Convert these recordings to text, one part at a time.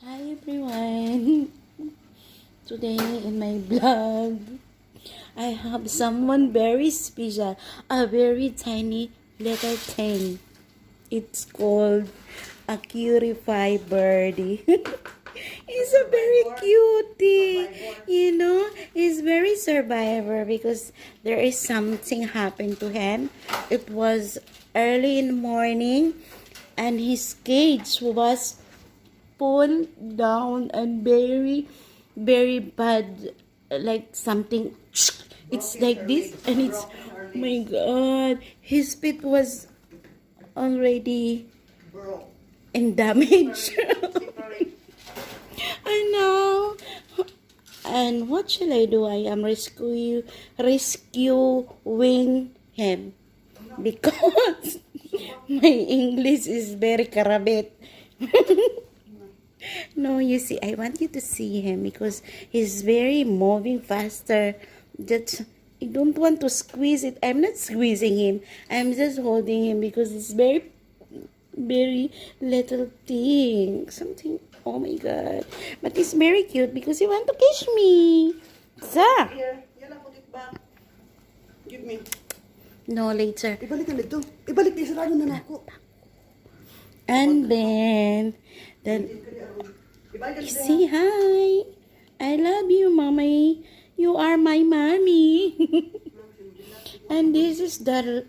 Hi everyone! Today in my vlog, I have someone very special, a very tiny little thing. It's called a cutie birdie. He's a very cutie, he's very survivor because there is something happened to him. It was early in the morning and his cage was pulled down and very, very bad, like something. It's like this, and it's, oh my god, his feet was already in damage. I know. And what shall I do? I am rescuing him because my English is very karabit. No, you see, I want you to see him because he's very moving faster. That I don't want to squeeze it. I'm not squeezing him. I'm just holding him because it's very, very little thing. Something. Oh my god! But it's very cute because he want to kiss me. Sa? Here, yan ang putit ba? Give me. No, later. Ibalik na dito. Ibalik na sarado na ako. And then Ibalik na dito. say hi. I love you, mommy. You are my mommy. And this is the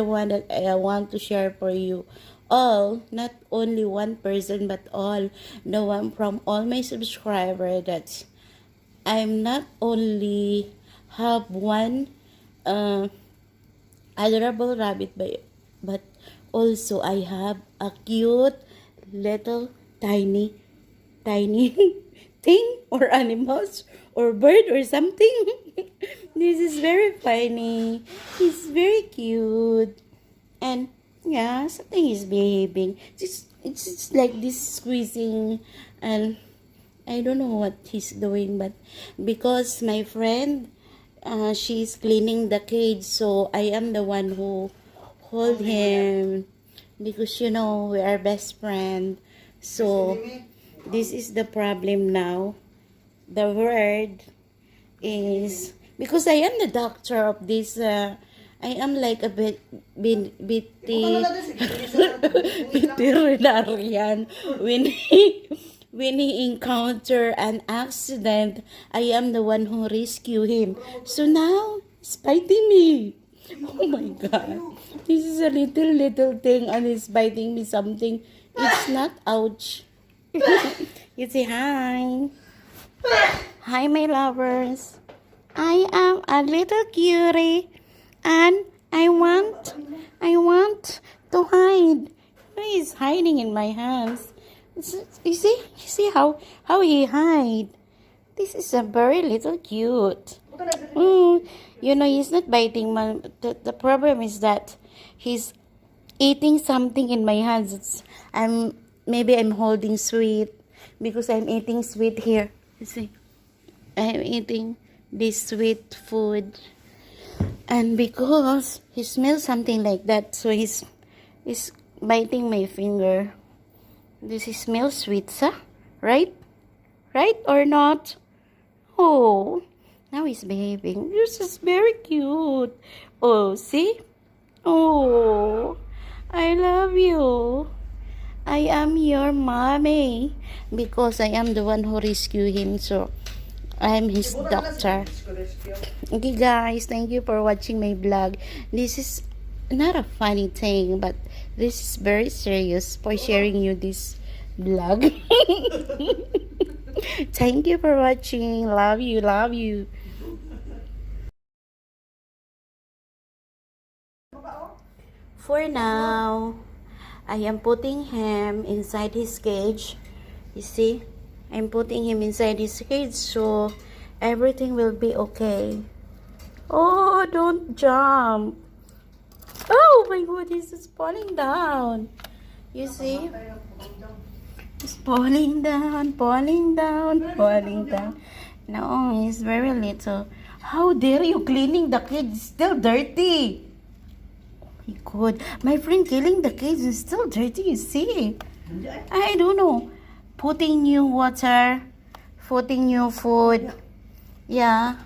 one that I want to share for you. All, not only one person, but all, the one from all my subscribers, that I'm not only have one adorable rabbit, but also I have a cute little tiny thing or animals or bird or something. This is very funny. He's very cute. And yeah, something is behaving. It's like this squeezing, and I don't know what he's doing, but because my friend, she's cleaning the cage, so I am the one who hold him because we are best friend. So this is the problem now. The word is because I am the doctor of this. I am like a veterinarian. When he encounter an accident, I am the one who rescue him. So now he's biting me. Oh my god, this is a little thing and it's biting me something. It's not, ouch. You say hi. Hi my lovers. I am a little cutie and I want to hide. He is hiding in my hands. You see how he hide. This is a very little cute. He's not biting. The problem is that he's eating something in my hands. Maybe I'm holding sweet because I'm eating sweet here. You see, I'm eating this sweet food, and because he smells something like that, so he's biting my finger. Does he smell sweet, sir? Right? Right or not? Oh, now he's behaving. This is very cute. Oh, see? Oh, I love you. I am your mommy because I am the one who rescued him. So I'm his doctor. Okay, guys, thank you for watching my vlog. This is not a funny thing, but this is very serious for sharing you this vlog. Thank you for watching. Love you, love you. For now, I am putting him inside his cage. You see, I'm putting him inside his cage so everything will be okay. Oh, don't jump. Oh my god, he's just falling down. You see? He's falling down, falling down, falling down. No, he's very little. How dare you cleaning the cage? It's still dirty. Oh my god. My friend cleaning the cage is still dirty, you see? I don't know. putting new water, putting new food. Yeah.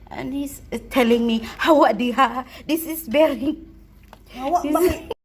And he's telling me, hawa diha. This is very... Hawa, This- bakit?